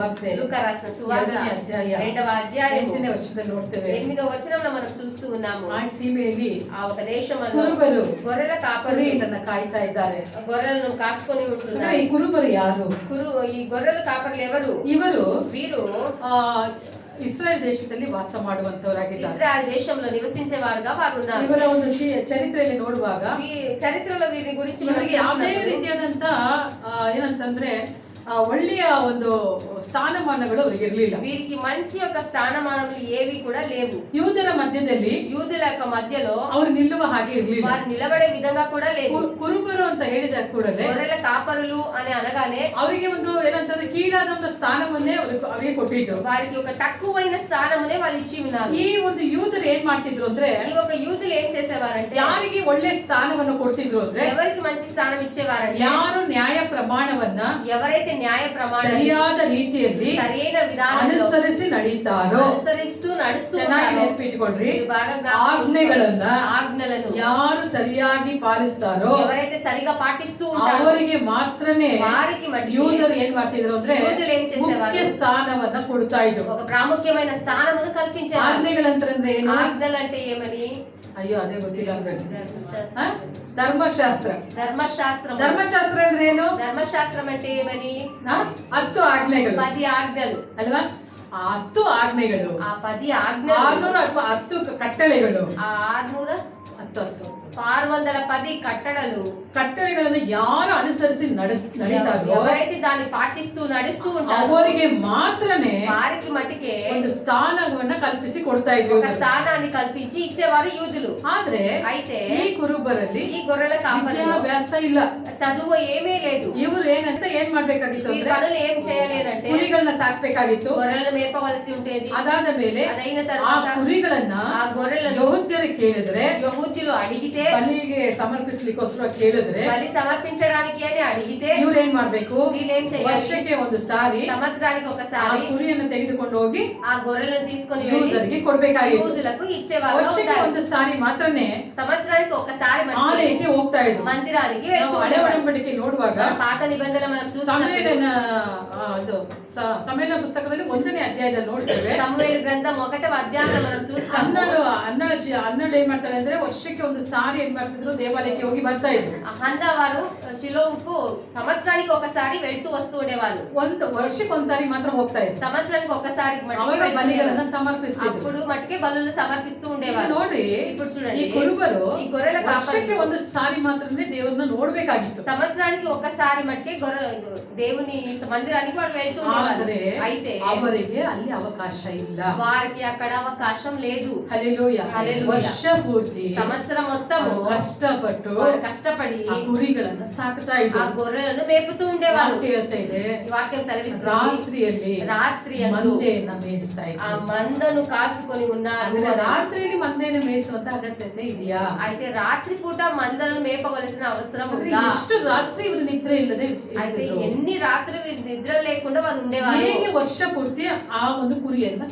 రాసిన సువార్త 2వ అధ్యాయం 8వ వచనంలో మనం చూస్తూ ఉన్నాము. ఆ ఒక దేశంలో గొర్రెల కాపరి ಕಾಯ್ತಾ ಇದ್ದಾರೆ. గొర్రెలను కాచుకొని ఉంటున్నారు. ಈ ಕುರುಬರು ಯಾರು? ఈ గొర్రెల కాపర్లు ఎవరు? వీరు ಇಸ್ರಾಯೇಲ್ ದೇಶದಲ್ಲಿ ವಾಸ ಮಾಡುವಂತವರಾಗಿದ್ದಾರೆ. ಇಸ್ರಾಯೇಲ್ ದೇಶంలో ನಿವಸಿಸುವವರಾಗ ವಾರು ಉన్నారు. ಇವರ ಒಂದು ಚರಿತ್ರೆಯಲ್ಲಿ ನೋಡುವಾಗ ಈ ಚರಿತ್ರೆಗಳ ವೀರಿ ಗುరించి ಇವರಿಗೆ ಯಾವುದೇ ರೀತಿಯಾದಂತ ಏನಂತಂದ್ರೆ ಒಳ್ಳೆಯ ಒಂದು ಸ್ಥಾನಮಾನಗಳು ಅವರಿಗೆ ಇರಲಿಲ್ಲ. వీరికి మంచి ఒక స్థానమానములు ఏవి కూడా లేవు. యూదుల మధ్యದಲ್ಲಿ యూదుల యొక్క మధ్యలో ಅವರು ನಿಲ್ಲುವ ಹಾಗೆ ಇರಲಿಲ್ಲ. వారు నిలబడే విధంగా కూడా లేదు. ಕುರುಬರು ಅಂತ ಹೇಳಿದ ಕೂಡಲೇ గొర్రెల కాపరులు అని అనగానే ಅವರಿಗೆ ಒಂದು ಏನಂತಂದ್ರೆ ಕೀಳಾದ ಒಂದು ಸ್ಥಾನವನ್ನೇ ಅವರಿಗೆ ಕೊಟ್ಟಿದ್ರು. వారికి ఒక తక్కువైన స్థానమునే వాళ్ళు ఇచ్చి ఉన్నారు. ಈ ಒಂದು ಯೂದರು ಏನ್ ಮಾಡ್ತಿದ್ರು ಅಂದ್ರೆ ఈ ఒక యూదులు ఏం చేసేవారంటే ಯಾರಿಗೆ ಒಳ್ಳೆ ಸ್ಥಾನವನ್ನು ಕೊಡ್ತಿದ್ರು ಅಂದ್ರೆ ఎవరికి మంచి స్థానం ఇచ్చేవారంటే ಯಾರು ನ್ಯಾಯ ಪ್ರಮಾಣವನ್ನ ఎవరైతే న్యాయ ప్రమాణ ಸರಿಯಾದ ರೀತಿಯಲ್ಲಿ ಸರಿಯಾದ ವಿಧಾನವನ್ನು ಅನುಸರಿಸಿ ನಡೀತಾರೋ ಅನುಸರಿస్తూ ನಡಿస్తూ ಚೆನ್ನಾಗಿ ನೆನಪಿಟ್ಟುಕೊಳ್ಳ್ರಿ. ಆಜ್ಞೆಗಳನ್ನು ಯಾರು ಸರಿಯಾಗಿ ಪಾಲಿಸ್ತಾರೋ ఎవరైతే సరిగా పాటిస్తూ ఉంటారో ಅವರಿಗೆ ಮಾತ್ರನೇ వారికి యూదులు ఏం ಮಾಡ್ತಿದ್ರು ಅಂದ್ರೆ యూదులు ఏం చేసేవారు? ಮುಖ್ಯ ಸ್ಥಾನವನ್ನ ಕೊಡ್ತಾ ಇದ್ರು. ఒక ప్రాముఖ్యమైన స్థానమును కల్పించేవారు. ಆಜ್ಞೆಗಳಂತಂದ್ರೆ ಏನು? ఆజ్ఞలంటే ఏమని? ಅಯ್ಯೋ ಅದೇ ಗೊತ್ತಿಲ್ಲ ಅನ್ಬೇಡಿ. ಧರ್ಮಶಾಸ್ತ್ರ. ಧರ್ಮಶಾಸ್ತ್ರ ಅಂದ್ರೆ ಏನು? ಧರ್ಮಶಾಸ್ತ್ರ అంటే ఏమని? 10 ಆಜ್ಞೆಗಳು. 10 ఆజ్ఞలు ಅಲ್ವಾ? ಆ 10 ಆಜ್ಞೆಗಳು, ಆ 10 ಆಜ್ಞೆಗಳು 600 ಅಥವಾ 10 ಕಟ್ಟಳೆಗಳು, ಆ 610 ಕಟ್ಟಳೆಗಳನ್ನು ಯಾರು ಅನುಸರಿಸಿ ನಡೀತಾರೋ ఎవరైతే దాన్ని పాటిస్తూ నడుస్తూ ఉంటారో ಅವರಿಗೆ ಮಾತ್ರನೇ వారికి మటికే ಒಂದು ಸ್ಥಾನವನ್ನ ಕಲ್ಪಿಸಿ ಕೊಡ್ತಾ ಇದ್ರು. ఒక స్థానాన్ని కల్పించి ఇచ్చేవారు యూదులు. ಆದ್ರೆ అయితే ಈ ಕುರುಬರಲ್ಲಿ ఈ గొర్రెల కాపరులు ವಿದ್ಯಾಭ್ಯಾಸ ಇಲ್ಲ, చదువు ఏమీ లేదు. ಇವರು ಏನ್ ಮಾಡ್ಬೇಕಾಗಿತ್ತು ఈ ಅಂದ್ರೆ పనులు ఏం చేయలేరంటే ಕುರಿಗಳನ್ನ ಸಾಕ್ಬೇಕಾಗಿತ್ತು. గొర్రెలను మేపవలసి ఉండేది. ಅದಾದ ಮೇಲೆ అదైన ಆ తర్వాత ಕುರಿಗಳನ್ನ ఆ గొర్రెలను ಯೆಹೂದ್ಯರು ಕೇಳಿದ್ರೆ, యెహూద్యులు అడిగితే ಬಲಿಗೆ ಸಮರ್ಪಿಸಲಿಕ್ಕೋಸ್ಕರ ಕೇಳಿದ್ರೆ, బలి సమర్పించడానికి అని అడిగితే ಇವ್ರು ಏನ್ ಮಾಡ್ಬೇಕು? వీళ్ళేం చేయాలి? ವರ್ಷಕ್ಕೆ ಒಂದು ಸಾರಿ సంవత్సరానికి ಆ ఒకసారి ಕುರಿಯನ್ನು ತೆಗೆದುಕೊಂಡು ಹೋಗಿ ఆ గొర్రెలను తీసుకొని యూదರಿಗೆ ಕೊಡ್ಬೇಕಾಗಿತ್ತು. యూదులకు ఇచ్చేవారు. ವರ್ಷಕ್ಕೆ ಒಂದು ಸಾರಿ ಮಾತ್ರನೇ సంవత్సరానికి ఒకసారి ಆಲಯಕ್ಕೆ ಹೋಗ್ತಾ ಇದ್ರು. మందిరానికి ನಾವು ಹಳೆ ಒಡಂಬಡಿಕೆ ನೋಡುವಾಗ పాత నిబంధన మనం ಸಮಯನ ಪುಸ್ತಕದಲ್ಲಿ 1ನೇ ಅಧ್ಯಾಯದಲ್ಲಿ ನೋಡ್ತೇವೆ. సమూయేలు గ్రంథం 1వ అధ్యాయంలో మనం చూస్తాము. ಹನ್ನೆರಡು ಏನ್ ಮಾಡ್ತಾರೆ ಅಂದ್ರೆ ವರ್ಷಕ್ಕೆ ಒಂದು ಸಾರಿ ಏನ್ ಮಾಡ್ತಿದ್ರು, ದೇವಾಲಯಕ್ಕೆ ಹೋಗಿ ಬರ್ತಾ ಇದ್ರು. హన్న వారు షిలోహుకు సంవత్సరానికి ఒకసారి వెళ్తూ వస్తూ ఉండేవారు. ಒಂದು ವರ್ಷಕ್ಕೆ ಒಂದ್ಸಾರಿ ಮಾತ್ರ ಹೋಗ್ತಾ ಇದ್ರು. సంవత్సరానికి ఒకసారి ಅವಾಗ ಬಲಿಗಳನ್ನ ಸಮರ್ಪಿಸ್ತಿದ್ರು. అప్పుడు మటుకే బలులు సమర్పిస్తూ ఉండేవారు. ನೋಡ್ರಿ, ఇప్పుడు చూడండి, ಈ ಕುರುಬರು ఈ గొర్రెల ವರ್ಷಕ್ಕೆ ಒಂದು ಸಾರಿ ಮಾತ್ರನೇ ದೇವರನ್ನ ನೋಡ್ಬೇಕಾಗಿತ್ತು. సంవత్సరానికి ఒకసారి మటుకే దేవుని మందిరానికి వాళ్ళు వెళ్తూ ఉండేవారు. అయితే ಅವರಿಗೆ ಅಲ್ಲಿ ಅವಕಾಶ ಇಲ್ಲ, వారికి అక్కడ అవకాశం లేదు. ಹಲ್ಲೆಲೂಯಾ. ವರ್ಷ ಪೂರ್ತಿ సంవత్సరం మొత్తము కష్టపడి ಕುರಿಗಳನ್ನ ಸಾಕ್ತಾ ಇದ್ರು. ఆ గొర్రెలను మేపుతూ ఉండేవారు. ಹೇಳ್ತಾ ಇದೆ, ఈ వాక్యం సెలవిస్తుంది, రాత్రి ಮಂದೆಯನ್ನ ಮೇಯಿಸ್ತಾ ఆ ಇದ್ರು. మందను కాచుకొని ఉన్నారు. ರಾತ್ರಿಯಲ್ಲಿ ಮಂದೆಯನ್ನು ಮೇಯಿಸುವಂತ ಅಗತ್ಯತೆ ಇದೆಯಾ? అయితే రాత్రి పూట మందలను మేపవలసిన అవసరం ఉందా? ಇಷ್ಟು ರಾತ್ರಿ ಇವರು ನಿದ್ರೆ ಇಲ್ಲದೆ అయితే ఎన్ని రాత్రి నిద్ర లేకుండా వాళ్ళు ఉండేవారు. ಹೇಗೆ ವರ್ಷ ಪೂರ್ತಿ ಆ ಒಂದು ಕುರಿಯನ್ನ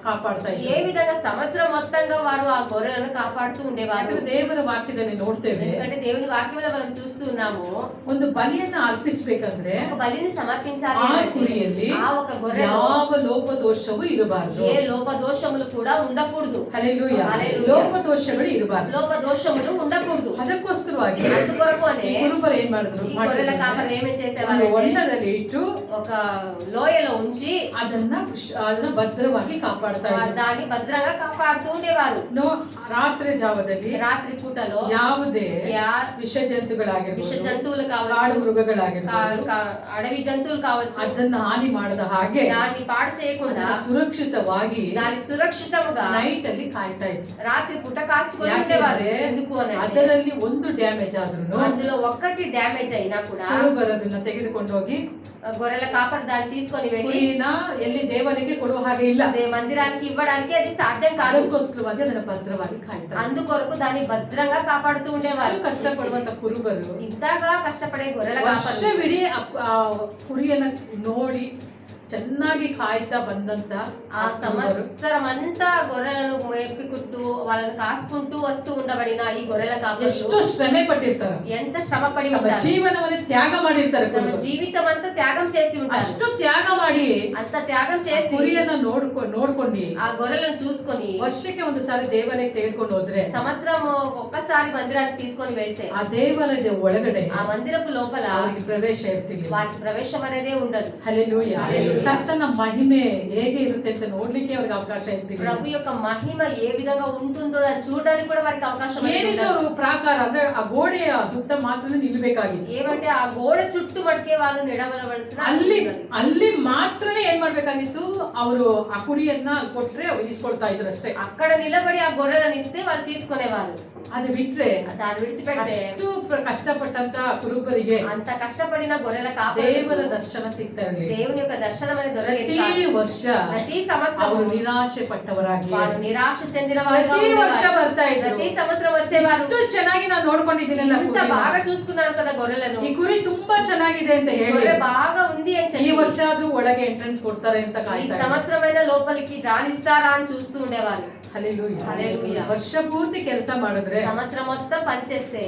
ಕಾಪಾಡ್ತಾ ಇದ್ರು? ఏ విధంగా సంవత్సరం మొత్తంగా వారు ఆ గొర్రెలను కాపాడుతూ ఉండేవారు? ದೇವರ ವಾಕ್ಯದಲ್ಲಿ ನೋಡ್ತೇವೆ. ఎందుకంటే దేవుని వాక్యంలో మనం చూస్తూ ఉన్నాము, ಒಂದು ಬಲಿಯನ್ನ ಅರ್ಪಿಸಬೇಕಂದ್ರೆ ఒక బలిని సమర్పించాలి ಆ ಕುರಿಯಲ್ಲಿ ఆ ఒక గొర్రె ಯಾವ ಲೋಪದೋಷವೂ ಇರಬಾರದು. ఏ లోపదోషములు కూడా ఉండకూడదు. ಹಲ್ಲೆಲೂಯಾ. ಲೋಪದೋಷಗಳು ಇರಬಾರದು, లోపదోషములు ఉండకూడదు. ಅದಕ್ಕೋಸ್ಕರವಾಗಿ అందుకొరకు అనే ಕುರುಬರು ಏನ್ ಮಾಡಿದ್ರು? ఈ గొర్రెల కాపరి ఏమి చేసేవారు? ಹೊಂಡದಲ್ಲಿ ಇಟ್ಟು ఒక లోయలో ఉంచి ಅದನ್ನ ಭದ್ರವಾಗಿ ಕಾಪಾಡ್ತಾ ಇದ್ರು. దాన్ని భద్రంగా కాపాడుతూ ఉండేవారు. ರಾತ್ರಿ ಜಾವದಲ್ಲಿ, రాత్రి పూటలో ಯಾವುದೇ ವಿಷ జంతువులు ಕಾಡು కావచ్చు, ಮೃಗಗಳಾಗಿರ್ಬೋದು, అడవి జంతువులు కావచ్చు, ಅದನ್ನ ಹಾನಿ ಮಾಡದ ಹಾಗೆ దాన్ని పాడు చేయకుండా ಸುರಕ್ಷಿತವಾಗಿ దాన్ని సురక్షితంగా ನೈಟ್ ಅಲ್ಲಿ ಕಾಯ್ತಾ ಇದ್ರು. రాత్రి పూట కాచుకొని ఉండేవారు. ఎందుకు అని ಅದರಲ್ಲಿ ಒಂದು ಡ್ಯಾಮೇಜ್ ಆದ್ರೂ అందులో ఒక్కటి డ్యామేజ్ అయినా కూడా ಕುರುಬರದನ್ನ ತೆಗೆದುಕೊಂಡು ಹೋಗಿ గొర్రెల కాపరి దాన్ని తీసుకొని వెళ్ళి ಎಲ್ಲಿ ದೇವರಿಗೆ ಕೊಡುವ ಹಾಗೆ ಇಲ್ಲ, మందిరానికి ఇవ్వడానికి అది సాధ్యం కాదు. ಅದಕ್ಕೋಸ್ಕರವಾಗಿ ಅದನ್ನ ಭದ್ರವಾಗಿ ಕಾಯ್ತಾರೆ. అందుకొరకు దాన్ని భద్రంగా కాపాడుతూ ఉండేవారు. ಕಷ್ಟಪಡುವಂತ ಕುರುಬರು ఇంతగా కష్టపడే గొర్రెల ವರ್ಷವಿಡೀ ಕುರಿಯನ್ನ ನೋಡಿ ಚೆನ್ನಾಗಿ ಕಾಯ್ತಾ ಬಂದಂತ ఆ సంవత్సరం అంతా గొర్రెలను మేపుకుంటూ వాళ్ళని కాసుకుంటూ వస్తూ ఉండబడిన ఈ గొర్రెల కాపరులు ಎಷ್ಟು ಶ್ರಮೆ ಪಟ್ಟಿರ್ತಾರೆ, ఎంత శ్రమ పడి ತಮ್ಮ ఉంటారు, ಜೀವನವನ್ನು ತ್ಯಾಗ ಮಾಡಿರ್ತಾರೆ. తమ జీవితం అంతా త్యాగం చేసి ఉంటారు. ಅಷ್ಟು ತ್ಯಾಗ ಮಾಡಿ అంత త్యాగం చేసి ಕುರಿಯನ್ನ ನೋಡ್ಕೊಂಡು ఆ గొర్రెలను చూసుకొని ವರ್ಷಕ್ಕೆ ಒಂದು ಸಾರಿ ದೇವಾಲಯಕ್ಕೆ ತೆಗೆದುಕೊಂಡು ಹೋದ್ರೆ సంవత్సరం ఒక్కసారి మందిరానికి తీసుకొని వెళ్తే ಆ ದೇವಾಲಯದ ಒಳಗಡೆ ఆ మందిరపు లోపల ಅವರಿಗೆ ಪ್ರವೇಶ ಇರ್ತಿಲ್ಲ. వారికి ప్రవేశం అనేదే ఉండదు. ಹಲ್ಲೆಲೂಯಾ. ಕರ್ತನ ಮಹಿಮೆ ಹೇಗೆ ಇರುತ್ತೆ ಅಂತ ನೋಡ್ಲಿಕ್ಕೆ ಅವ್ರಿಗೆ ಅವಕಾಶ ಇರ್ತಿಲ್ಲ. ప్రభు యొక్క మహిమ ఏ విధంగా ఉంటుందో దాన్ని చూడడానికి కూడా వారికి అవకాశం ಏನಿದು ಪ್ರಾಕಾರ ಅಂದ್ರೆ ಆ ಗೋಡೆಯ ಸುತ್ತ ಮಾತ್ರ ನಿಲ್ಬೇಕಾಗಿತ್ತು. ఏమంటే ఆ గోడ చుట్టూ మటుకే వాళ్ళు నిలబడవలసిన ಅಲ್ಲಿ ಮಾತ್ರನೇ ಏನ್ ಮಾಡ್ಬೇಕಾಗಿತ್ತು, ಅವರು ಆ ಕುರಿಯನ್ನ ಕೊಟ್ರೆ ಈಸ್ಕೊಳ್ತಾ ಇದ್ರು ಅಷ್ಟೇ. అక్కడ నిలబడి ఆ గొర్రెలను ఇస్తే వాళ్ళు తీసుకునేవాళ్ళు. ಅದು ಬಿಟ್ರೆ దాన్ని విడిచిపెట్టే ಅಷ್ಟು ಕಷ್ಟಪಟ್ಟಂತ ಕುರುಬರಿಗೆ అంత కష్టపడిన గొర్రెల ದೇವರ ದರ್ಶನ ಸಿಗ್ತಾ ಇರಲಿಲ್ಲ. దేవుని యొక్క దర్శనం అనేది దొరకలేదు. ಪ್ರತಿ ವರ್ಷ ప్రతి సంవత్సరం ಅವರು ನಿರಾಶೆ ಪಟ್ಟವರಾಗಿ వారు నిరాశ చెందిన వారుగా ಪ್ರತಿ ವರ್ಷ ఉండేవారు. ಬರ್ತಾ ಇದ್ರು. ప్రతి సంవత్సరం వచ్చేవారు. ಎಷ್ಟು ಚೆನ್ನಾಗಿ ನಾನು ನೋಡ್ಕೊಂಡಿದ್ದೀನಲ್ಲ, ఇంత బాగా చూసుకున్నాను కదా గొర్రెలను, ಈ ಕುರಿ ತುಂಬಾ ಚೆನ್ನಾಗಿದೆ ಅಂತ ಹೇಳಿ గొర్రె బాగా ఉంది అని ಈ చెప్పి ವರ್ಷ ಅದು ಒಳಗೆ ಎಂಟ್ರೆನ್ಸ್ ಕೊಡ್ತಾರೆ ಅಂತ ఈ ಕಾಯ್ತಾ సంవత్సరమైన లోపలికి రాణిస్తారా అని చూస్తూ ఉండేవారు. ಹಲ್ಲೆಲೂಯಾ. ಹಲ್ಲೆಲೂಯಾ. ವರ್ಷ ಪೂರ್ತಿ ಕೆಲಸ ಮಾಡಿದ್ರೆ సంవత్సరం మొత్తం పనిచేస్తే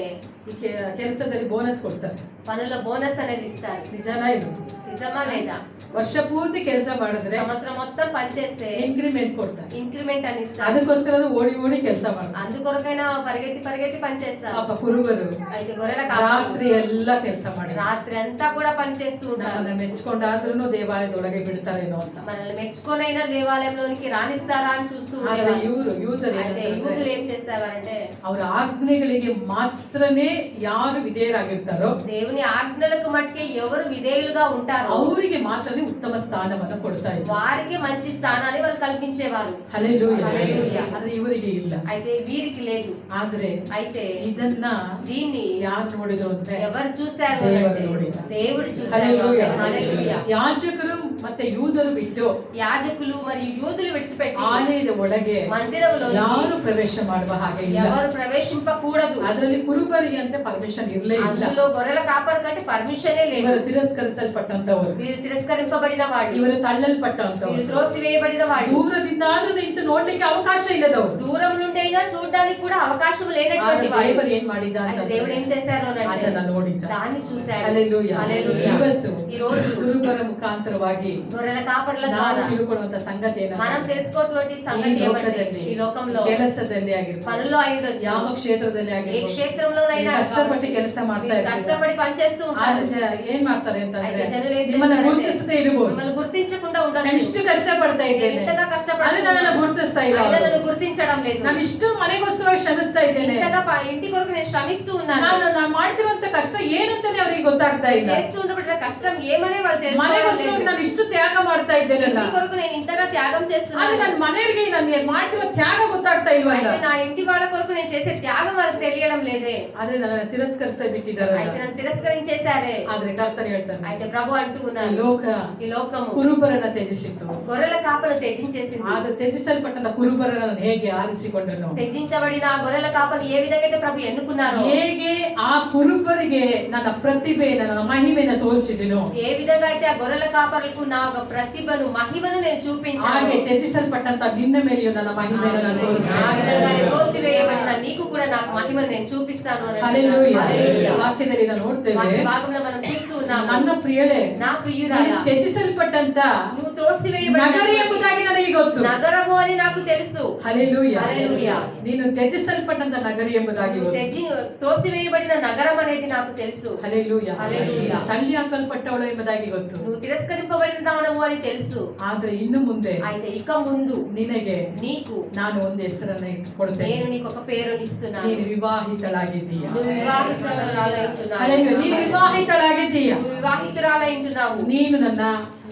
ಈ ಕೆಲಸದಲ್ಲಿ ಬೋನಸ್ ಕೊಡ್ತಾರೆ. పనుల బోనస్ అనేది ఇస్తారు. ನಿಜನಾ ಇದು? నిజమా లేదా? ವರ್ಷ ಪೂರ್ತಿ ಕೆಲಸ ಮಾಡಿದ್ರೆ సంవత్సరం మొత్తం పనిచేస్తే ಇನ್ಕ್ರಿಮೆಂಟ್ ಕೊಡ್ತಾರೆ. ఇంక్రిమెంట్ అని ఇస్తారు. ಅದಕ್ಕೋಸ್ಕರ ಓಡಿ ಕೆಲಸ ಮಾಡ್ತಾರೆ. అందుకొరకైనా పరిగెత్తి పనిచేస్తారు. ಪಾಪ ಕುರುಬರು అయితే గొర్రెల ರಾತ್ರಿ ಎಲ್ಲ ಕೆಲಸ ಮಾಡಿ రాత్రి అంతా కూడా పనిచేస్తూ ఉంటారు. ನಮ್ಮನ್ನ ಮೆಚ್ಕೊಂಡಾದ್ರೂ ದೇವಾಲಯದೊಳಗೆ ಬಿಡ್ತಾರೇನೋ ಅಂತ. మనల్ని మెచ్చుకొనైనా దేవాలయంలోనికి రాణిస్తారా అని చూస్తూ ಆದ್ರೆ ఉండేవారు. ಯೂದರು అయితే యూదులు ఏం చేస్తారంటే ಅವರ ಆಜ್ಞೆಗಳಿಗೆ ಮಾತ್ರನೇ ಯಾರು ವಿಧೇಯರಾಗಿರ್ತಾರೋ దేవుని ఆజ్ఞలకు మట్టుకే ఎవరు విధేయులుగా ఉంటారో ಅವರಿಗೆ ಮಾತ್ರನೇ ಉತ್ತಮ ಸ್ಥಾನವನ್ನು ಕೊಡ್ತಾ ಇದ್ದಾರೆ. వారికి మంచి స్థానాన్ని వాళ్ళు కల్పించేవారు. ಹಲ್ಲೆಲೂಯಾ. ಹಲ್ಲೆಲೂಯಾ. ಆದ್ರೆ ಇವರಿಗೆ ಇಲ್ಲ. అయితే వీరికి లేదు. ಆದ್ರೆ అయితే ಇದನ್ನ దీన్ని ಯಾರು ನೋಡಿದ್ರು ಅಂದ್ರೆ ఎవరు చూశారు ದೇವರು అంటే ನೋಡಿದ. దేవుడు చూశారు. ಹಲ್ಲೆಲೂಯಾ. హల్లెలూయా. ಯಾಜಕರು ಮತ್ತೆ ಯೂದರು ಬಿಟ್ಟು యాజకులు మరియు యూదులు విడిచిపెట్టి ಆಲಯದ ಒಳಗೆ మందిరంలో ಯಾರು ಪ್ರವೇಶ ಮಾಡುವ ಹಾಗೆ ಇಲ್ಲ. ఎవరు ప్రవేశింపకూడదు. ಅದರಲ್ಲಿ ಕುರುಬರಿಗೆ ಅಂತ ಪರ್ಮಿಷನ್ ಇರ್ಲೇ ಇಲ್ಲ. అందులో గొర్రెల కాపరి కంటే పర్మిషనే లేదు. ಇವರು ತಿರಸ್ಕರಿಸಲ್ಪಟ್ಟಂತವರು, వీరు తిరస్కరింపబడిన వాళ్ళు, ಇವರು ತಳ್ಳಲ್ಪಟ್ಟಂತವರು, వీరు త్రోసివేయబడిన వాళ్ళు, ದೂರದಿಂದಾದ್ರೂ ನಿಂತು ನೋಡ್ಲಿಕ್ಕೆ ಅವಕಾಶ ಇಲ್ಲದವರು, దూరం నుండి అయినా చూడడానికి కూడా అవకాశం లేనటువంటి వాళ్ళు. ದೇವರು ಏನ್ ಮಾಡಿದ అయితే దేవుడు ఏం చేశారు అంటే ಅದನ್ನ ನೋಡಿದ್ದ. దాన్ని చూశాడు. ಹಲ್ಲೆಲೂಯಾ. హల్లెలూయా. ಇವತ್ತು ఈ రోజు ಕುರುಬರ ಮುಖಾಂತರವಾಗಿ గొర్రెల కాపరుల ನಾವು ద్వారా ತಿಳ್ಕೊಳ್ಳುವಂತ ಸಂಗತಿ మనం ಏನಂದ್ರೆ తెలుసుకోవటువంటి సంగతి ఏమంటే ఈ లోకంలో ಕೆಲಸದಲ್ಲಿ ಆಗಿರ್ಬೋದು, పనుల్లో అయ్యుండొచ్చు, ಯಾವ ಕ್ಷೇತ್ರದಲ್ಲಿ ఏ ಆಗಿರ್ಬೋದು, క్షేత్రంలోనైనా ಕಷ್ಟಪಟ್ಟು ಕೆಲಸ ಮಾಡ್ತಾ మీరు ಇರ್ತಾರೆ. కష్టపడి పనిచేస్తూ ఉంటారు. ಏನ್ ಮಾಡ್ತಾರೆ ಅಂತಂದ್ರೆ అయితే జనులు ఏం ನಿಮ್ಮನ್ನ చేస్తారంటే ಗುರುತಿಸದೇ ಇರಬಹುದು. మిమ్మల్ని గుర్తించకుండా ನಾನು ఉండొచ్చు. ಇಷ್ಟು ಕಷ್ಟಪಡ್ತಾ ಇದ್ದೇನೆ, ఇంతగా ಆದ್ರೆ కష్టపడుతున్నా ನನ್ನನ್ನು ಗುರುತಿಸ್ತಾ ಇಲ್ಲ అయినా ಅವರು. నన్ను గుర్తించడం లేదు. ನಾನು ಇಷ್ಟು ಮನೆಗೋಸ್ಕರ ಶ್ರಮಿಸ್ತಾ ಇದ್ದೇನೆ, ఇంతగా ఇంటి కొరకు నేను శ్రమిస్తూ ఉన్నాను. ನಾನು ಮಾಡ್ತಿರುವಂತ ಕಷ್ಟ ಏನಂತಾನೆ ಅವರಿಗೆ ಗೊತ್ತಾಗ್ತಾ ಇಲ್ಲ. చేస్తూ ఉండబడిన కష్టం ఏమనే వాళ్ళు ಮನೆಗೋಸ್ಕರ తెలుసుకోలేదు. ನಾನು ಇಷ್ಟು ತ್ಯಾಗ ಮಾಡ್ತಾ ಇದ್ದೇನಲ್ಲ, ఇంటి కొరకు నేను ఇంతగా త్యాగం ಆದ್ರೆ చేస్తున్నాను. ನನ್ನ ಮನೆಯವರಿಗೆ ನಾನು ಮಾಡ್ತಿರೋ ತ್ಯಾಗ ಗೊತ್ತಾಗ್ತಾ ಇಲ್ವಲ್ಲ. అయితే నా ఇంటి వాళ్ళ కొరకు నేను చేసే త్యాగం వాళ్ళకి తెలియడం లేదే. ಆದ್ರೆ ನನ್ನ ತಿರಸ್ಕರಿಸ್ತಾ ಬಿಟ್ಟಿದ್ದಾರೆ. అయితే నన్ను తిరస్కరించేశారే. ಆದ್ರೆ ಕರ್ತನು ಹೇಳ್ತಾನೆ, అయితే ప్రభు అంటూ ಈ ఉన్నాడు, ಲೋಕ ఈ లోకము ಕುರುಬರನ್ನ ತ್ಯಜಿಸಿತು, గొర్రెల కాపలు త్యజించేసింది. ಆದ್ರೆ ತ್ಯಜಿಸಲ್ಪಟ್ಟಂತ ಕುರುಬರನ್ನ ಹೇಗೆ ಆರಿಸಿಕೊಂಡನು, త్యజించబడిన ఆ గొర్రెల కాపలు ఏ విధంగా అయితే ప్రభు ఎన్నుకున్నారో, ಹೇಗೆ ಆ ಕುರುಬರಿಗೆ ನನ್ನ ಪ್ರತಿಭೆ ನನ್ನ ಮಹಿಮೆನ ತೋರಿಸಿದನು, ఏ విధంగా అయితే ఆ గొర్రెల కాపరులకు నా ఒక ప్రతిభను మహిమను నేను చూపించాను, ಹಾಗೆ ತ್ಯಜಿಸಲ್ಪಟ್ಟಂತ ನಿನ್ನ ಮೇಲೆಯೂ ನನ್ನ ಮಹಿಮೆನ ನಾನು ఆ ತೋರಿಸ್ತೇನೆ. విధంగా త్రోసివేయబడిన నీకు కూడా నాకు మహిమను నేను చూపిస్తాను అని ಹಲ್ಲೆಲೂಯಾ. హల్లెలూయా. ವಾಕ್ಯದಲ್ಲಿ ನಾವು ನೋಡ್ತೇವೆ, వాక్య భాగంలో మనం చూస్తూ ఉన్నాము, ನನ್ನ ಪ್ರಿಯಳೇ, నా ప్రియురాలా, ನೀನು ತ್ಯಜಿಸಲ್ಪಟ್ಟಂತ నువ్వు త్రోసివేయబడిన ನಗರ ಎಂಬುದಾಗಿ ನನಗೆ ಗೊತ್ತು. నగరము అని నాకు తెలుసు. ಹಲ್ಲೆಲೂಯಾ. హల్లెలూయా. ನೀನು ತ್ಯಜಿಸಲ್ಪಟ್ಟಂತ ನಗರ ಎಂಬುದಾಗಿ నువ్వు ಗೊತ್ತು. త్రోసివేయబడిన నగరం అనేది నాకు తెలుసు. ಹಲ್ಲೆಲೂಯಾ. హల్లెలూయా. ತಳ್ಳಿ ಹಾಕಲ್ಪಟ್ಟವಳು ಎಂಬುದಾಗಿ ಗೊತ್ತು. నువ్వు తిరస్కరింపబడిన దానవు అని తెలుసు. ಆದ್ರೆ ಇನ್ನು ಮುಂದೆ అయితే ఇక ముందు ನಿನಗೆ నీకు ನಾನು ಒಂದು ಹೆಸರನ್ನ ಕೊಡ್ತೇನೆ. నేను నీకు ఒక పేరుని ఇస్తున్నాను. ನೀನು ವಿವಾಹಿತಳಾಗಿದ್ದೀಯ. నువ్వు వివాహితురాలైంటున్నావు. ಹಲ್ಲೆಲೂಯಾ. ನೀನು ವಿವಾಹಿತಳಾಗಿದ್ದೀಯ. నువ్వు వివాహితురాలైంటున్నావు. ನೀನು ನನ್ನ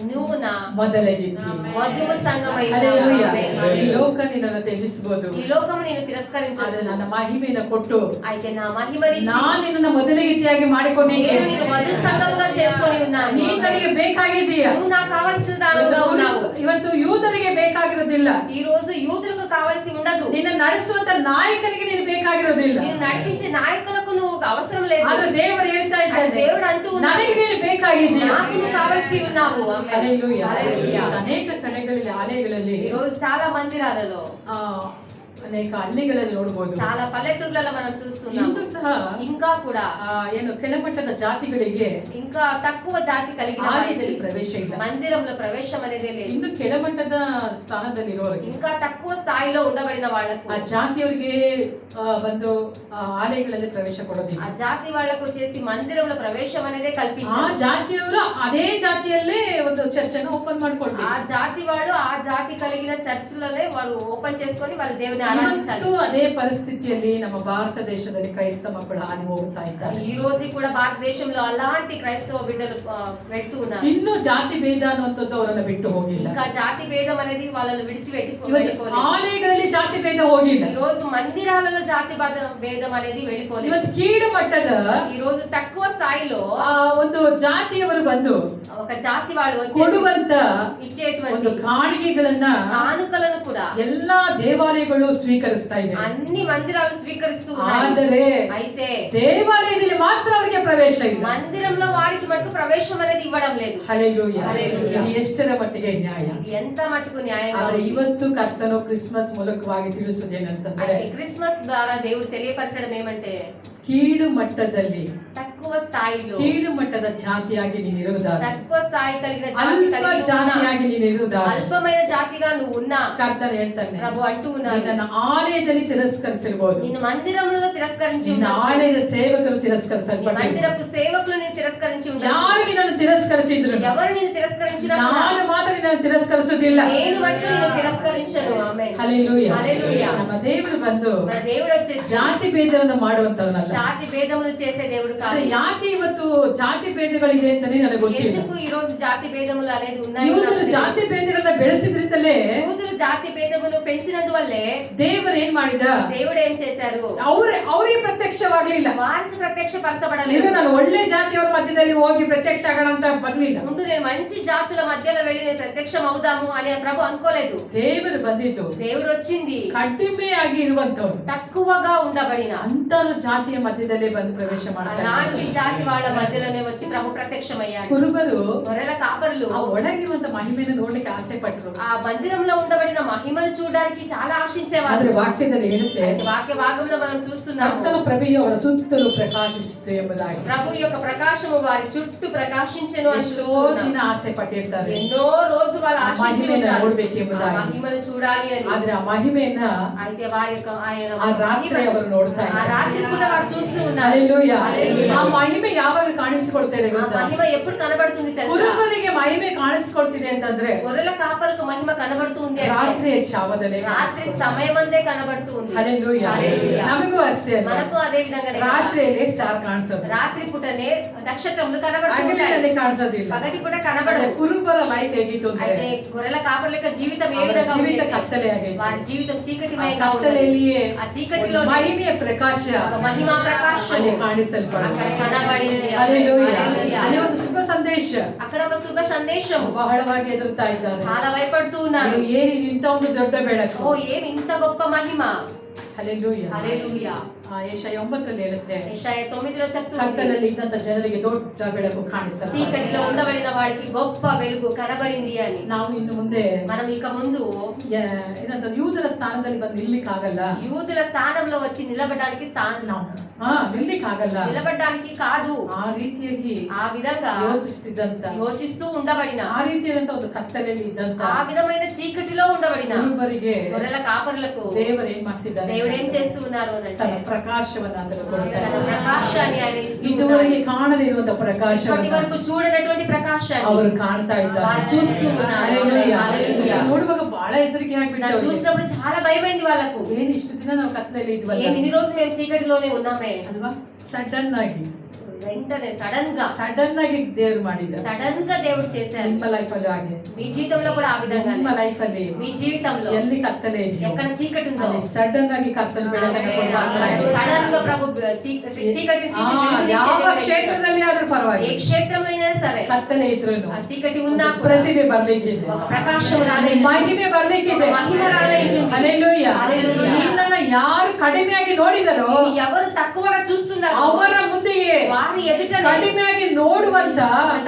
నువ్వు నా ಮೊದಲಗಿದ್ದೀಯ. వధువు సంగమై ಹಲ್ಲೆಲೂಯಾ. ఉన్నావు. ಈ ಲೋಕ ನಿನ್ನನ್ನು ತ್ಯಜಿಸಬಹುದು, ఈ లోకము నేను ಆದ್ರೆ తిరస్కరించవచ్చు. ನನ್ನ ಮಹಿಮೆಯನ್ನು ಕೊಟ್ಟು అయితే నా మహిమని ನಾನು ನಿನ್ನನ್ನು ಮೊದಲಗಿತ್ತಿಯಾಗಿ ಮಾಡಿಕೊಂಡಿದ್ದೆ. నేను నిన్ను వధువు సంగముగా చేసుకొని ఉన్నాను. ನೀನು ನನಗೆ ಬೇಕಾಗಿದ್ದೀಯ. నువ్వు నాకు కావలసిన దానవుగా ఉన్నావు. ಇವನ ಇವತ್ತು ಯೂದರಿಗೆ ಬೇಕಾಗಿರೋದಿಲ್ಲ. ఈ రోజు యూదులకు కావాల్సి ఉండదు. ನಿನ್ನ ನಡೆಸುವಂತ ನಾಯಕನಿಗೆ ನೀನು ಬೇಕಾಗಿರೋದಿಲ್ಲ. నిన్ను నడిపించే నాయకులకు నువ్వు అవసరం లేదు. ಆದ್ರೆ ದೇವರು ಹೇಳ್ತಾ ಇದ್ದಾನೆ, దేవుడు అంటూ ನನಗೆ ನೀನು ಬೇಕಾಗಿದ್ದೀಯ, నాకు నువ్వు కావాల్సి ఉన్నావు. హల్లెలూయా. హల్లెలూయా. ಅನೇಕ ಕಡೆಗಳಲ್ಲಿ ಆಲಯಗಳಲ್ಲಿ ఈ రోజు చాలా మందిరాలలో ಅನೇಕ ಹಳ್ಳಿಗಳಲ್ಲಿ ನೋಡಬಹುದು, చాలా పల్లెటూర్లలో మనం చూస్తున్నాం. ಇನ್ನೂ ಸಹ ఇంకా కూడా ಏನು ಕೆಳಮಟ್ಟದ ಜಾತಿಗಳಿಗೆ ఇంకా తక్కువ జాతి కలిగిన ಆಲಯದಲ್ಲಿ ಪ್ರವೇಶ ಇಲ್ಲ. మందిరంలో ప్రవేశం అనేది లేదు. ಇನ್ನು ಕೆಳಮಟ್ಟದ ಸ್ಥಾನದಲ್ಲಿ ಇರೋರಿಗೆ, ఇంకా తక్కువ స్థాయిలో ఉండబడిన వాళ్ళకు, ಆ ಜಾತಿಯವರಿಗೆ ಬಂದು ಆಲಯಗಳಲ್ಲಿ ಪ್ರವೇಶ ಕೊಡೋದಿಲ್ಲ. ఆ జాతి వాళ్ళకు వచ్చేసి మందిరంలో ప్రవేశం అనేది ಆ కల్పించారు. ಜಾತಿಯವರು ಅದೇ ಜಾತಿಯಲ್ಲೇ ಒಂದು ಚರ್ಚನ್ನು ಓಪನ್ ಮಾಡ್ಕೊಳ್ಬೇಕು. ఆ జాతి వాడు ఆ జాతి కలిగిన చర్చిలలో వాళ్ళు ఓపెన్ చేసుకొని వాళ్ళ దేవుని ఆరాధించాలి. ಇವತ್ತು ಅದೇ ಪರಿಸ್ಥಿತಿಯಲ್ಲಿ ನಮ್ಮ ಭಾರತ ದೇಶದಲ್ಲಿ ಕ್ರೈಸ್ತ ಮಕ್ಕಳು ಹಾದಿ ಹೋಗ್ತಾ ಇದ್ದಾರೆ. ఈ రోజు కూడా భారతదేశంలో అలాంటి క్రైస్తవ బిడ్డలు వెళ్తూ ఉన్నారు. ಇನ್ನು ಜಾತಿ ಭೇದ ಅನ್ನುವಂಥದ್ದು ಅವರನ್ನು ಬಿಟ್ಟು ಹೋಗಿಲ್ಲ. ఇంకా జాతి భేదం అనేది వాళ్ళని విడిచిపెట్టి ಆಲಯಗಳಲ್ಲಿ ಜಾತಿ ಭೇದ ಹೋಗಿಲ್ಲ. ఈ రోజు మందిరాలలో జాతి భేదం అనేది వెళ్ళిపోలేదు. ಇವತ್ತು ಕೀಳು ಮಟ್ಟದ ఈ రోజు తక్కువ స్థాయిలో ಒಂದು ಜಾತಿಯವರು ಬಂದು ఒక జాతి వాళ్ళు వచ్చి ಕೊಡುವಂತ ఇచ్చేటువంటి ಒಂದು ಕಾಣಿಕೆಗಳನ್ನ కానుకలను కూడా ಎಲ್ಲಾ ದೇವಾಲಯಗಳು ಸ್ವೀಕರಿಸ್ತಾ ಇದೆ. అన్ని మందిరాలు స్వీకరిస్తూ ఉన్నాయి. ಆದರೆ అయితే ದೇವಾಲಯದಲ್ಲಿ ಮಾತ್ರ ಅವರಿಗೆ ಪ್ರವೇಶ ಇಲ್ಲ. మందిరంలో వారికి మటుకు ప్రవేశం అనేది ఇవ్వడం లేదు. ಹಲ್ಲೆಲೂಯಾ. ಹಲ್ಲೆಲೂಯಾ. ಇದು ಎಷ್ಟರ ಮಟ್ಟಿಗೆ ನ್ಯಾಯ? ఇది ఎంత మటుకు న్యాయంగా ಆದರೆ ఉంది? ಇವತ್ತು ಕರ್ತನು ಕ್ರಿಸ್ಮಸ್ ಮೂಲಕವಾಗಿ ತಿಳಿಸುವುದೇನಂತಂದ್ರೆ, అయితే క్రిస్మస్ ద్వారా దేవుడు తెలియపరచడం ఏమంటే, ಕೀಳು ಮಟ್ಟದಲ್ಲಿ తక్కువ స్థాయిలో ಕೀಳು ಮಟ್ಟದ ಜಾತಿಯಾಗಿ ನೀನಿರುವುದಾದ, తక్కువ స్థాయి కలిగిన ಅಲ್ಪ ಜಾತಿಯಾಗಿ ನೀನಿರುವುದಾದ, అల్పమైన జాతిగా నువ్వు ఉన్నా ಕರ್ತನು ಹೇಳ್ತಾನೆ, ప్రభు అంటూ ఉన్నాడు, ನಿನ್ನನ್ನು ಆಲಯದಲ್ಲಿ ತಿರಸ್ಕರಿಸಿರಬಹುದು, నిన్ను మందిరంలో తిరస్కరించి ನಿನ್ನ ఉండొచ్చు, ಆಲಯದ ಸೇವಕರು నీ ತಿರಸ್ಕರಿಸಲ್ಪಟ್ಟಿದ್ದಾರೆ. మందిరపు సేవకులు నిన్ను తిరస్కరించి ఉండొచ్చు. ಯಾರು ನಿನ್ನನ್ನು ತಿರಸ್ಕರಿಸಿದ್ರು, ఎవరు నిన్ను తిరస్కరించినా ನಾನು ಮಾತ್ರ ನಿನ್ನನ್ನು ತಿರಸ್ಕರಿಸುವುದಿಲ್ಲ. నేను మటుకు నిన్ను తిరస్కరించను. ఆమేన్. ಹಲ್ಲೆಲೂಯಾ. హల్లెలూయా. ನಮ್ಮ ದೇವರು ಬಂದು మన దేవుడు వచ్చేసి ಜಾತಿ ಭೇದವನ್ನು ಮಾಡುವಂತವನಲ್ಲ. జాతి భేదములు చేసే దేవుడు కాదు. ಯಾಕೆ ಇವತ್ತು ಜಾತಿ ಭೇದಗಳಿದೆ ಅಂತಾನೆ ನನಗೆ ಗೊತ್ತಿಲ್ಲ. ఎందుకు ఈ రోజు జాతి భేదములు అనేది ఉన్నాయి? ಯೂದರು ಜಾತಿ ಭೇದಗಳನ್ನ ಬೆಳೆಸಿದ್ರಿಂದಲೇ, యూదులు జాతి భేదమును పెంచినందువల్లే ದೇವರು ಏನ್ ಮಾಡಿದ, దేవుడు ఏం చేశారు, ಅವರಿಗೆ ಪ್ರತ್ಯಕ್ಷವಾಗ್ಲಿಲ್ಲ. వారికి ప్రత్యక్ష ಈಗ పరచబడలేదు. ನಾನು ಒಳ್ಳೆ ಜಾತಿಯವರ ಮಧ್ಯದಲ್ಲಿ ಹೋಗಿ ಪ್ರತ್ಯಕ್ಷ ಆಗೋಣ ಅಂತ ಬರ್ಲಿಲ್ಲ. ముందు నేను మంచి జాతుల మధ్యలో వెళ్ళి నేను ప్రత్యక్షం అవుదాము అని ప్రభు అనుకోలేదు. ದೇವರು ಬಂದಿದ್ದು దేవుడు వచ్చింది ಕಡಿಮೆಯಾಗಿ ಇರುವಂತವ್ರು, తక్కువగా ఉండబడిన ಅಂತರು ಜಾತಿಯ ಮಧ್ಯದಲ್ಲೇ ಬಂದು ಪ್ರವೇಶ ಮಾಡ್ತಾರೆ. అలాంటి జాతి వాళ్ళ మధ్యలోనే వచ్చి ప్రభు ప్రత్యక్షమయ్యాడు. ಕುರುಬರು గొర్రెల కాపరులు ಆ ಒಳಗಿರುವಂತ ಮಹಿಮೆಯನ್ನು ನೋಡ್ಲಿಕ್ಕೆ ಆಸೆ ಪಟ್ರು. ఆ మందిరంలో ఉండబడిన మహిమను చూడడానికి చాలా ఆశించేవారు. ಆದ್ರೆ ವಾಕ್ಯದಲ್ಲಿ ಹೇಳುತ್ತೆ, వాక్య భాగంలో మనం చూస్తున్నాము, ಕರ್ತನ ಪ್ರಭೆಯು ಅವರ ಸುತ್ತಲೂ ಪ್ರಕಾಶಿಸಿತು ಎಂಬುದಾಗಿ. ప్రభు యొక్క ప్రకాశము వారి చుట్టూ ప్రకాశించెను అని ಎಷ್ಟೋ చూస్తున్నాము. ದಿನ ಆಸೆ ಪಟ್ಟಿರ್ತಾರೆ, ఎన్నో రోజు వాళ్ళు ఆ మహిಮೆಯನ್ನು ನೋಡ್ಬೇಕೆಂಬುದಾಗಿ. మహిమను చూడాలి అని. ಆದ್ರೆ ಆ ಮಹಿಮೆಯನ್ನ అయితే వారి యొక్క ఆయన ಆ ರಾತ್ರಿ ಅವರು ನೋಡ್ತಾ ఆ ಇದ್ದಾರೆ. రాత్రి కూడా వారు చూస్తూ ఉన్నారు. ಹಲ್ಲೆಲೂಯಾ. హల్లెలూయా. ಆ ಮಹಿಮೆ ಯಾವಾಗ ಕಾಣಿಸಿಕೊಳ್ತಾ ಇದೆ ఆ ಗೊತ್ತಾ? మహిమ ఎప్పుడు కనబడుతుంది తెలుసా? ಕುರುಬರಿಗೆ ಮಹಿಮೆ ಕಾಣಿಸಿಕೊಳ್ತಿದೆ ಅಂತಂದ್ರೆ గొర్రెల కాపలకు మహిమ కనబడుతుంది అంటే ರಾತ್ರಿಯ ಛಾವದಲ್ಲಿ. రాత్రి సమయమందే కనబడుతూ ఉంది. ಹಲ್ಲೆಲೂಯಾ. హల్లెలూయా. ನಮಗೂ ಅಷ್ಟೇ ಅಲ್ವಾ? మనకు అదే విధంగానే ರಾತ್ರಿಯಲ್ಲಿ ಸ್ಟಾರ್ ಕಾಣಿಸೋದು, రాత్రి పూటనే నక్షత్రములు కనబడుతూ ಹಗಲಿನಲ್ಲಿ ఉంటాయి, ಕಾಣಿಸೋದಿಲ್ಲ. పగటి పూట ಆದ್ರೆ కనబడదు. ಕುರುಬರ ಲೈಫ್ ಹೇಗಿತ್ತು ಅಂದ್ರೆ, అయితే గొర్రెల కాపర్ల యొక్క జీవితం ఏ ಅವರ విధంగా ಜೀವಿತ ఉండేది? ಕತ್ತಲೆ ಆಗೈತೆ. వారి జీవితం ಆ చీకటిమయంగా ఉండేది. ಕತ್ತಲೆಯಲ್ಲಿಯೇ ఆ చీకటిలో ಒಂದು ಮಹಿಮೆಯ ಪ್ರಕಾಶ మహిమా ప్రకాశం ಅಲ್ಲಿ ಕಾಣಿಸಲ್ಪಡುತ್ತೆ. అక్కడ కనబడింది. ಹಲ್ಲೆಲೂಯಾ. హల్లెలూయా. ಅಲ್ಲಿ ಒಂದು ಶುಭ ಸಂದೇಶ అక్కడ ఒక శుభ సందేశం. ಬಹಳವಾಗಿ ಎದುರ್ತಾ ಇದ್ದಾರೆ. చాలా భయపడుతూ ఉన్నారు. ಏನಿದು ಇಂಥ ಒಂದು ದೊಡ್ಡ ಬೆಳಕು. ఓ ఏం ఇంత గొప్ప మహిమ. ಹಲ್ಲೆಲೂಯಾ. హల్లెలూయా. ಯೆಶಾಯ 9 ಹೇಳುತ್ತೆ, యెషయా 9లో చెప్తుంది, ಕತ್ತಲಲ್ಲಿ ಇದ್ದಂತ ಜನರಿಗೆ ದೊಡ್ಡ ಬೆಳಕು ಕಾಣಿಸ್ತದೆ. చీకటిలో ఉండబడిన వాడికి గొప్ప వెలుగు కనబడింది అని. ನಾವು ಇನ್ನು ಮುಂದೆ మనం ఇక ముందు ಏನಂತ ಯೂದರ ಸ್ಥಾನದಲ್ಲಿ ಬಂದು ನಿಲ್ಲಿಕ್ಕಾಗಲ್ಲ. యూదుల స్థానంలో వచ్చి నిలబడడానికి ನಿಲ್ಲಿಕ್ಕಾಗಲ್ಲ. నిలబడడానికి కాదు, ಆ ರೀತಿಯಾಗಿ ఆ విధంగా యోచిస్తూ ఉండబడిన, ಆ ರೀತಿಯಾದಂತ ಒಂದು ಕತ್ತಲೆಯಲ್ಲಿ ಇದ್ದಂತ ఆ విధమైన చీకటిలో ఉండబడిన ಕುರುಬರಿಗೆ గొర్రెల కాపరులకు ದೇವರು ಏನ್ ಮಾಡ್ತಿದ್ದಾರೆ, దేవుడు ఏం చేస్తూ ఉన్నారు అని అంటే ತನ್ನ ಪ್ರಕಾಶವನ್ನ ಅದನ್ನು ಕೊಡ್ತಾ తన ಇದ್ದಾರೆ. ప్రకాశాన్ని ఆయన ఇస్తూ ಇದುವರೆಗೆ ಕಾಣದೇ ಇರುವಂತ ఇప్పటి ಪ್ರಕಾಶವನ್ನ వరకు చూడనటువంటి ప్రకాశాన్ని ಅವರು ಕಾಣ್ತಾ ಇದ್ದಾರೆ. వారు చూస్తూ ఉన్నారు. ಹಲ್ಲೆಲೂಯಾ. హల్లెలూయా. ನೋಡುವಾಗ ಬಹಳ ಹೆದರಿಕೆ దాన్ని ಆಗ್ಬಿಟ್ಟು, చూసినప్పుడు చాలా భయమైంది వాళ్ళకు. ಏನ್ ಇಷ್ಟು ದಿನ ನಾವು ಕತ್ತಲೆಯಲ್ಲಿ ಇದ್ವಲ್ಲ ఇన్ని రోజు మేము చీకటిలోనే ఉన్నామే ಅಲ್ವಾ? ಸಡನ್ ಆಗಿ వెంటనే ಸಡನ್ ಆಗಿ ದೇವ್ರು ಮಾಡಿದ್ದಾರೆ. సడన్ గా దేవుడు చేశారు. ನಿಮ್ಮ ಲೈಫ್ ಅಲ್ಲಿ ಹಾಗೆ, మీ జీవితంలో కూడా ఆ విధంగా ನಿಮ್ಮ ಲೈಫ್ ಅಲ್ಲಿ మీ జీవితంలో ಎಲ್ಲಿ ಕತ್ತಲೆ ಇದೆಯೋ ఎక్కడ చీకటి ఉందో ಅಲ್ಲಿ ಸಡನ್ ಆಗಿ ಕತ್ತಲು ಬೆಳಕನ್ನು ಕೊಡ್ತಾರೆ. సడన్ గా ప్రభు చీకటిని తీసి వెలుగునిచ్చే ಯಾವ దేవుడు. ಕ್ಷೇತ್ರದಲ್ಲಿ ಆದ್ರೂ ఏ ಪರವಾಗಿಲ್ಲ, క్షేత్రంలో అయినా సరే ಕತ್ತಲೆ ಇದ್ರೂನು ఆ చీకటి ఉన్నా కూడా ಪ್ರತಿಭೆ ಬರ್ಲಿಕ್ಕಿದೆ, ఒక ప్రకాశం రాలే, ಮಹಿಮೆ ಬರ್ಲಿಕ್ಕಿದೆ. మహిమ రాలే ఉంటుంది. ಹಲ್ಲೆಲೂಯಾ. హల్లెలూయా. ನಿನ್ನನ್ನ ಯಾರು ಕಡಿಮೆಯಾಗಿ ನೋಡಿದರೋ నిన్ను ఎవరు తక్కువగా చూస్తున్నారో ಅವರ ಮುಂದೆಯೇ వారి ఎదుటనే ಕಡಿಮೆಯಾಗಿ ನೋಡುವಂತ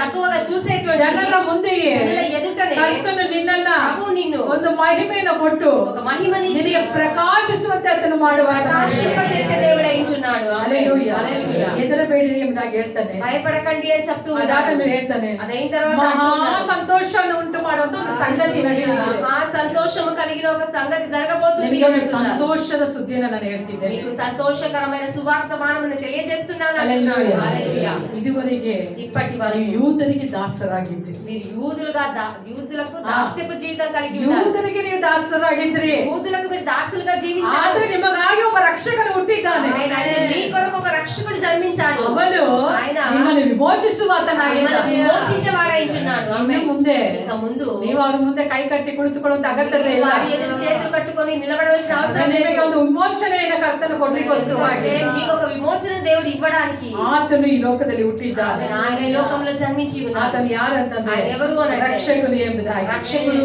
తక్కువగా చూసేటువంటి ಜನರ ಮುಂದೆಯೇ జనుల ఎదుటనే ಕರ್ತನು ನಿನ್ನನ್ನ ప్రభు నిన్ను ಒಂದು ಮಹಿಮೆಯನ್ನು ಕೊಟ್ಟು ఒక మహిమనిచ్చి ನಿನಗೆ ಪ್ರಕಾಶಿಸುವಂತೆ ಆತನು ಮಾಡುವಂತ ప్రకాశింపజేసే దేవుడై ఉంటున్నాడు. ಹಲ್ಲೆಲೂಯಾ. హల్లెలూయా. ಹೆದರಬೇಡಿರಿ ಎಂಬುದಾಗಿ ಹೇಳ್ತಾನೆ. భయపడకండి అని చెప్తూ ಅದಾದ ఉన్నాడు. ಮೇಲೆ ಹೇಳ್ತಾನೆ, అదైన తర్వాత ಮಹಾ అంటున్నాడు, ಸಂತೋಷವನ್ನು ಉಂಟು ಮಾಡುವಂತ ಒಂದು ಸಂಗತಿ ನಡೆಯಲಿದೆ. మహా సంతోషము కలిగిన ఒక సంగతి జరగబోతుంది. ನಿಮಗೆ ಒಂದು ಸಂತೋಷದ ಸುದ್ದಿಯನ್ನು ನಾನು ಹೇಳ್ತಿದ್ದೇನೆ. మీకు సంతోషకరమైన సువార్తమానమును తెలియజేస్తున్నాను. హల్లెలూయా. హల్లెలూయా. ಇದುವರೆಗೆ ఇప్పటి ನೀವು వరకు ಯೂದರಿಗೆ ದಾಸರಾಗಿದ್ದೀರಿ. మీరు యూదులకు దాస్యపు జీవితం కలిగి ఉన్నారు. ಯೂದರಿಗೆ ನೀವು ದಾಸರಾಗಿದ್ರಿ, యూదులకు మీరు దాసులుగా జీవించారు. ಆದ್ರೆ ನಿಮಗಾಗಿ ಒಬ್ಬ ರಕ್ಷಕನು ಹುಟ್ಟಿದ್ದಾನೆ. ఆయన మీ కొరకు ఒక రక్షకుడు జన్మించాడు. ಅವನು ఆయన ನಿಮ್ಮನ್ನು ವಿಮೋಚಿಸುವ ಆತನಾಗಿದ್ದಾನೆ. విమోచించేవాడై ఉంటున్నాడు. ಇನ್ನು ಮುಂದೆ ఇక ముందు ನೀವು ಅವ್ರ ಮುಂದೆ ಕೈ ಕಟ್ಟಿ ಕುಳಿತುಕೊಳ್ಳುವಂತ ಅಗತ್ಯತೆ ಇಲ್ಲ. వారి ఎదురు చేతులు కట్టుకొని నిలబడవలసిన అవసరం లేదు. ನಿಮಗೆ ಒಂದು ವಿಮೋಚನೆಯನ್ನು ಕರ್ತನು ಕೊಡ್ಲಿಕ್ಕೋಸ್ಕರವಾಗಿ మీకు ఒక విమోచన దేవుడు ఇవ్వడానికి ಆತನು ಈ ಲೋಕದಲ್ಲಿ ಹುಟ್ಟಿದ್ದಾನೆ. ఆయన ఈ లోకంలో జన్మించి ఉన్నాడు. ಆತನು ಯಾರಂತಂದ್ರೆ ఆయన ఎవరు అని అంటే ರಕ್ಷಕನು ಎಂಬುದಾಗಿ. రక్షకుడు